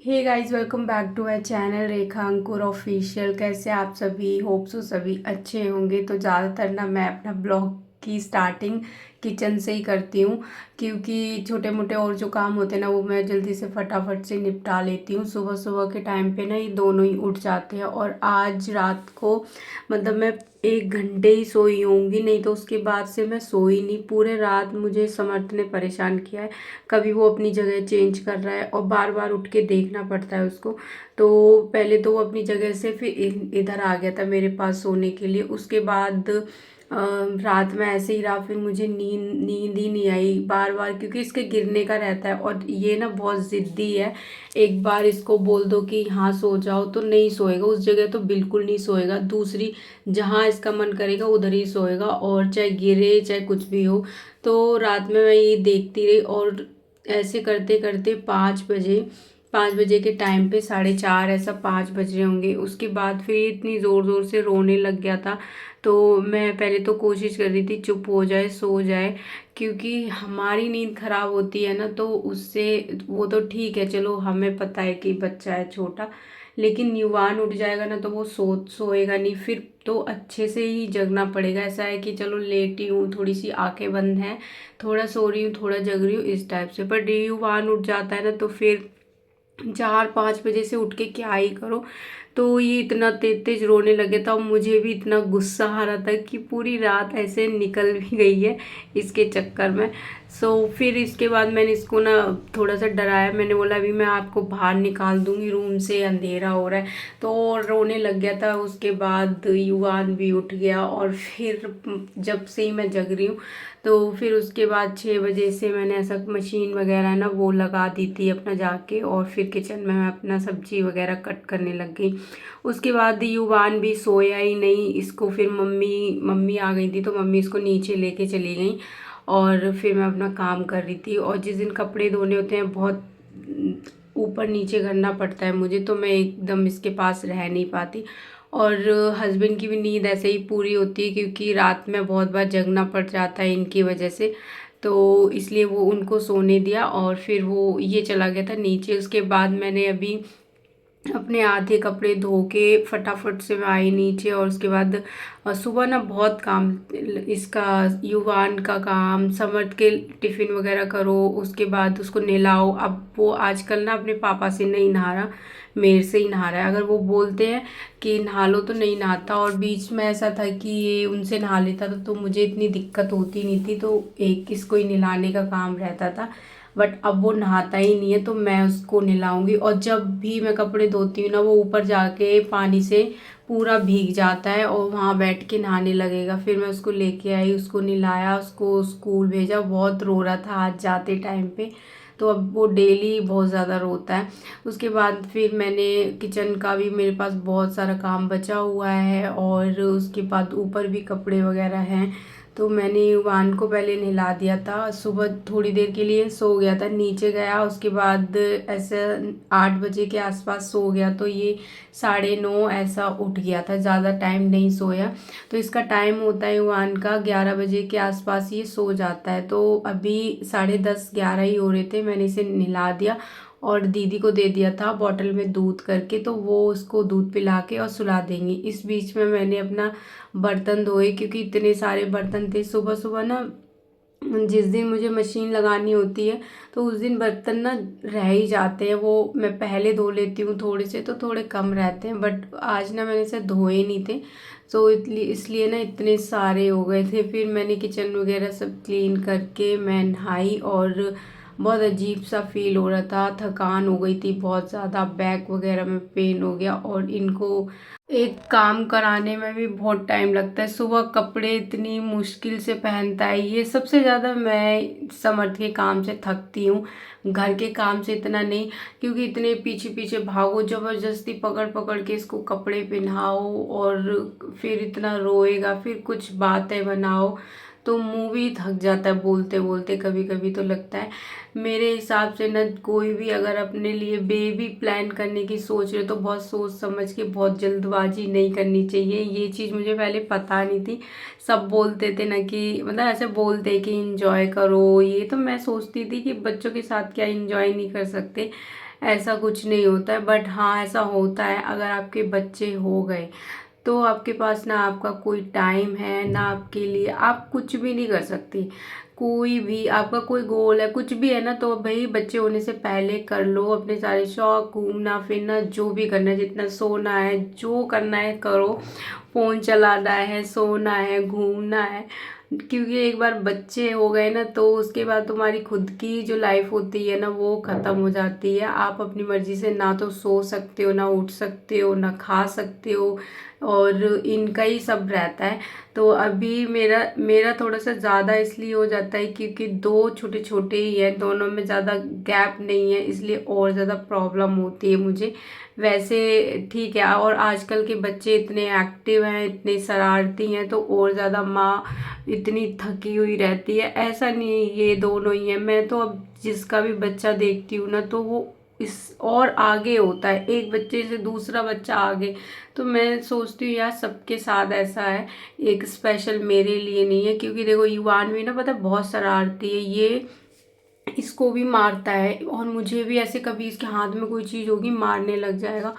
Hey guys, welcome back to my channel Rekha Ankur official. कैसे आप सभी? होप सो सभी अच्छे होंगे। तो ज़्यादातर ना मैं अपना ब्लॉग की स्टार्टिंग किचन से ही करती हूँ, क्योंकि छोटे मोटे और जो काम होते हैं ना वो मैं जल्दी से फटाफट से निपटा लेती हूँ। सुबह सुबह के टाइम पे ना ये दोनों ही उठ जाते हैं। और आज रात को मतलब मैं 1 घंटे ही सोई होंगी, नहीं तो उसके बाद से मैं सोई नहीं। पूरे रात मुझे समर्थ ने परेशान किया है। कभी वो अपनी जगह चेंज कर रहा है और बार बार उठ के देखना पड़ता है उसको। तो पहले तो वो अपनी जगह से फिर इधर आ गया था मेरे पास सोने के लिए। उसके बाद रात में ऐसे ही रहा। फिर मुझे नींद नींद ही नहीं आई बार बार, क्योंकि इसके गिरने का रहता है और ये ना बहुत ज़िद्दी है। एक बार इसको बोल दो कि हाँ सो जाओ तो नहीं सोएगा, उस जगह तो बिल्कुल नहीं सोएगा। दूसरी जहाँ इसका मन करेगा उधर ही सोएगा, और चाहे गिरे चाहे कुछ भी हो। तो रात में मैं ये देखती रही और ऐसे करते करते 5 बजे के टाइम पे 4:30 ऐसा 5 बज रहे होंगे। उसके बाद फिर इतनी ज़ोर ज़ोर से रोने लग गया था। तो मैं पहले तो कोशिश कर रही थी चुप हो जाए, सो जाए, क्योंकि हमारी नींद खराब होती है ना तो उससे वो तो ठीक है, चलो हमें पता है कि बच्चा है छोटा, लेकिन युवान उठ जाएगा ना तो वो सोएगा नहीं। फिर तो अच्छे से ही जगना पड़ेगा। ऐसा है कि चलो लेटी हूँ, थोड़ी सी आंखें बंद हैं, थोड़ा सो रही हूँ, थोड़ा जग रही हूँ, इस टाइप से। पर युवान उठ जाता है ना तो फिर 4-5 बजे से उठ के क्या ही करो। तो ये इतना तेज तेज रोने लगे था और मुझे भी इतना गुस्सा आ रहा था कि पूरी रात ऐसे निकल भी गई है इसके चक्कर में। फिर इसके बाद मैंने इसको ना थोड़ा सा डराया। मैंने बोला अभी मैं आपको बाहर निकाल दूंगी रूम से, अंधेरा हो रहा है। तो रोने लग गया था। उसके बाद युवान भी उठ गया और फिर जब से ही मैं जग रही हूँ, तो फिर उसके बाद 6 बजे से मैंने ऐसा मशीन वगैरह ना वो लगा दी थी अपना जाके, और फिर किचन में मैं अपना सब्जी वगैरह कट करने लग गई। उसके बाद युवान भी सोया ही नहीं। इसको फिर मम्मी मम्मी आ गई थी तो मम्मी इसको नीचे लेके चली गई और फिर मैं अपना काम कर रही थी। और जिस दिन कपड़े धोने होते हैं बहुत ऊपर नीचे करना पड़ता है मुझे, तो मैं एकदम इसके पास रह नहीं पाती। और हस्बैंड की भी नींद ऐसे ही पूरी होती है, क्योंकि रात में बहुत बार जगना पड़ जाता है इनकी वजह से। तो इसलिए वो उनको सोने दिया और फिर वो ये चला गया था नीचे। उसके बाद मैंने अभी अपने आधे कपड़े धो के फटाफट से मैं आई नीचे। और उसके बाद सुबह ना बहुत काम, इसका युवान का काम, समर्थ के टिफ़िन वगैरह करो, उसके बाद उसको नहलाओ। अब वो आजकल ना अपने पापा से नहीं नहा रहा, मेरे से ही नहा रहा है। अगर वो बोलते हैं कि नहा लो तो नहीं नहाता। और बीच में ऐसा था कि ये उनसे नहा लेता था तो मुझे इतनी दिक्कत होती नहीं थी, तो एक इसको ही नहलाने का काम रहता था। बट अब वो नहाता ही नहीं है तो मैं उसको नहलाऊंगी। और जब भी मैं कपड़े धोती हूँ ना वो ऊपर जाके पानी से पूरा भीग जाता है और वहाँ बैठ के नहाने लगेगा। फिर मैं उसको लेके आई, उसको नहलाया, उसको स्कूल भेजा। बहुत रो रहा था आज जाते टाइम पे, तो अब वो डेली बहुत ज़्यादा रोता है। उसके बाद फिर मैंने किचन का भी, मेरे पास बहुत सारा काम बचा हुआ है और उसके बाद ऊपर भी कपड़े वगैरह हैं। तो मैंने युवान को पहले नहला दिया था। सुबह थोड़ी देर के लिए सो गया था, नीचे गया। उसके बाद ऐसे 8 बजे के आसपास सो गया, तो ये 9:30 ऐसा उठ गया था। ज़्यादा टाइम नहीं सोया। तो इसका टाइम होता है युवान का 11 बजे के आसपास ये सो जाता है। तो अभी 10:30-11 ही हो रहे थे, मैंने इसे नहला दिया और दीदी को दे दिया था बॉटल में दूध करके, तो वो उसको दूध पिला के और सुला देंगी। इस बीच में मैंने अपना बर्तन धोए, क्योंकि इतने सारे बर्तन थे। सुबह सुबह ना जिस दिन मुझे मशीन लगानी होती है तो उस दिन बर्तन ना रह ही जाते हैं। वो मैं पहले धो लेती हूँ थोड़े से, तो थोड़े कम रहते हैं, बट आज ना मैंने इसे धोए नहीं थे। तो इसलिए ना इतने सारे हो गए थे। फिर मैंने किचन वगैरह सब क्लीन करके मैं नहाई और बहुत अजीब सा फील हो रहा था, थकान हो गई थी बहुत ज़्यादा, बैक वगैरह में पेन हो गया। और इनको एक काम कराने में भी बहुत टाइम लगता है। सुबह कपड़े इतनी मुश्किल से पहनता है ये। सबसे ज़्यादा मैं समर्थ के काम से थकती हूँ, घर के काम से इतना नहीं, क्योंकि इतने पीछे पीछे भागो, ज़बरदस्ती पकड़ पकड़ के इसको कपड़े पहनाओ और फिर इतना रोएगा, फिर कुछ बातें बनाओ, तो मुंह भी थक जाता है बोलते बोलते। कभी कभी तो लगता है मेरे हिसाब से ना, कोई भी अगर अपने लिए बेबी प्लान करने की सोच रहे तो बहुत सोच समझ के, बहुत जल्दबाजी नहीं करनी चाहिए। ये चीज़ मुझे पहले पता नहीं थी। सब बोलते थे ना कि मतलब ऐसे बोलते कि इंजॉय करो, ये तो मैं सोचती थी कि बच्चों के साथ क्या इंजॉय नहीं कर सकते। ऐसा कुछ नहीं होता है। बट हाँ, ऐसा होता है अगर आपके बच्चे हो गए तो आपके पास ना आपका कोई टाइम है ना आपके लिए, आप कुछ भी नहीं कर सकती। कोई भी आपका कोई गोल है, कुछ भी है ना, तो भाई बच्चे होने से पहले कर लो अपने सारे शौक, घूमना फिरना जो भी करना है, जितना सोना है जो करना है करो, फ़ोन चलाना है, सोना है, घूमना है। क्योंकि एक बार बच्चे हो गए ना तो उसके बाद तुम्हारी खुद की जो लाइफ होती है ना वो ख़त्म हो जाती है। आप अपनी मर्ज़ी से ना तो सो सकते हो, ना उठ सकते हो, ना खा सकते हो, और इनका ही सब रहता है। तो अभी मेरा मेरा थोड़ा सा ज़्यादा इसलिए हो जाता है क्योंकि दो छोटे छोटे ही हैं, दोनों में ज़्यादा गैप नहीं है, इसलिए और ज़्यादा प्रॉब्लम होती है मुझे। वैसे ठीक है, और आजकल के बच्चे इतने एक्टिव हैं, इतने शरारती हैं, तो और ज़्यादा माँ इतनी थकी हुई रहती है। ऐसा नहीं है ये दोनों ही हैं, मैं तो अब जिसका भी बच्चा देखती हूँ ना तो वो इस और आगे होता है, एक बच्चे से दूसरा बच्चा आगे। तो मैं सोचती हूँ यार सबके साथ ऐसा है, एक स्पेशल मेरे लिए नहीं है। क्योंकि देखो युवान भी ना पता है बहुत शरारती है, ये इसको भी मारता है और मुझे भी, ऐसे कभी इसके हाथ में कोई चीज़ होगी मारने लग जाएगा।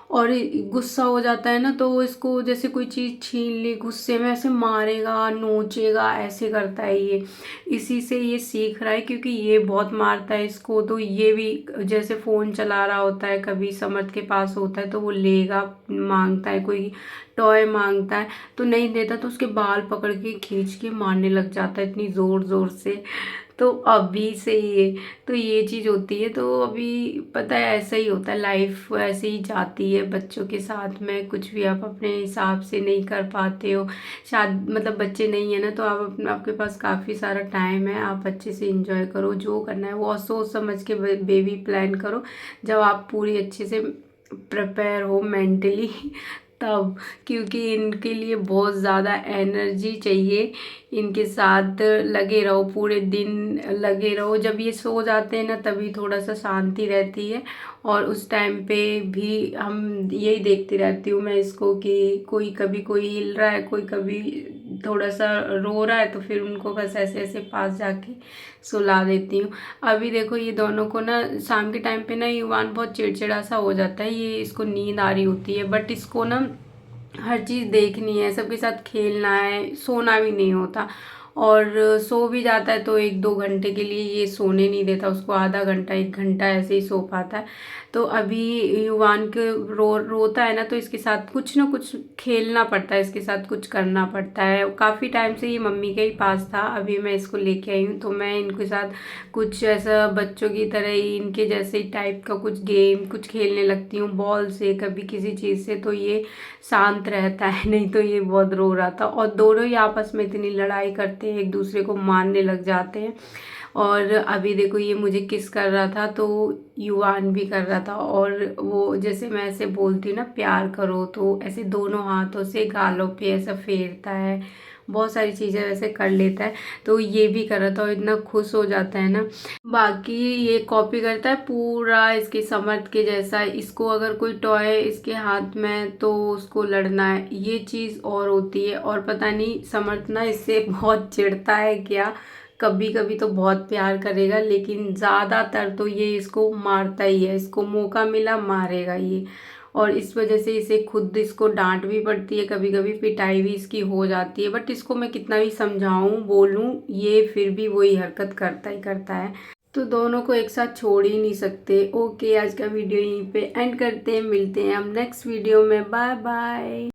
और गुस्सा हो जाता है ना तो वो इसको जैसे कोई चीज़ छीन ली, गुस्से में ऐसे मारेगा, नोचेगा, ऐसे करता है ये। इसी से ये सीख रहा है क्योंकि ये बहुत मारता है इसको, तो ये भी जैसे फ़ोन चला रहा होता है, कभी समर्थ के पास होता है तो वो लेगा, मांगता है, कोई टॉय मांगता है तो नहीं देता तो उसके बाल पकड़ के खींच के मारने लग जाता है इतनी ज़ोर ज़ोर से। तो अभी से ये, तो ये चीज़ होती है। तो अभी पता है ऐसा ही होता है, लाइफ ऐसे ही जाती है बच्चों के साथ में, कुछ भी आप अपने हिसाब से नहीं कर पाते हो। शायद मतलब बच्चे नहीं है ना तो आप अपना, आपके पास काफ़ी सारा टाइम है, आप अच्छे से इंजॉय करो, जो करना है वो सोच समझ के बेबी प्लान करो, जब आप पूरी अच्छे से प्रिपेयर हो मेंटली तब। क्योंकि इनके लिए बहुत ज़्यादा एनर्जी चाहिए, इनके साथ लगे रहो, पूरे दिन लगे रहो। जब ये सो जाते हैं ना तभी थोड़ा सा शांति रहती है, और उस टाइम पे भी हम यही देखती रहती हूँ मैं इसको कि कोई कभी कोई हिल रहा है, कोई कभी थोड़ा सा रो रहा है, तो फिर उनको बस ऐसे ऐसे पास जाके सुला देती हूँ। अभी देखो ये दोनों को ना शाम के टाइम पे ना युवान बहुत चिड़चिड़ा सा हो जाता है, ये इसको नींद आ रही होती है, बट इसको ना हर चीज़ देखनी है, सबके साथ खेलना है, सोना भी नहीं होता। और सो भी जाता है तो 1-2 घंटे के लिए, ये सोने नहीं देता उसको, आधा घंटा 1 घंटा ऐसे ही सो पाता है। तो अभी युवान के रोता है ना तो इसके साथ कुछ ना कुछ खेलना पड़ता है, इसके साथ कुछ करना पड़ता है। काफ़ी टाइम से ये मम्मी के ही पास था, अभी मैं इसको लेके आई हूँ तो मैं इनके साथ कुछ ऐसा बच्चों की तरह ही, इनके जैसे ही टाइप का कुछ गेम कुछ खेलने लगती हूँ, बॉल से कभी किसी चीज़ से, तो ये शांत रहता है। नहीं तो ये बहुत रो रहा था, और दोनों ही आपस में इतनी लड़ाई करते हैं, एक दूसरे को मारने लग जाते हैं। और अभी देखो ये मुझे किस कर रहा था तो युवान भी कर रहा था, और वो जैसे मैं ऐसे बोलती हूँ ना प्यार करो, तो ऐसे दोनों हाथों से गालों पे ऐसा फेरता है, बहुत सारी चीज़ें वैसे कर लेता है। तो ये भी कर रहा था और इतना खुश हो जाता है ना। बाकी ये कॉपी करता है पूरा इसके समर्थ के जैसा, इसको अगर कोई टॉय इसके हाथ में तो उसको लड़ना है, ये चीज़ और होती है। और पता नहीं समर्थ ना इससे बहुत चिढ़ता है क्या, कभी कभी तो बहुत प्यार करेगा, लेकिन ज़्यादातर तो ये इसको मारता ही है, इसको मौका मिला मारेगा ये। और इस वजह से इसे खुद इसको डांट भी पड़ती है, कभी कभी पिटाई भी इसकी हो जाती है, बट इसको मैं कितना भी समझाऊं बोलूं ये फिर भी वही हरकत करता ही करता है। तो दोनों को एक साथ छोड़ ही नहीं सकते। ओके, आज का वीडियो यहीं पे एंड करते हैं, मिलते हैं हम नेक्स्ट वीडियो में, बाय बाय।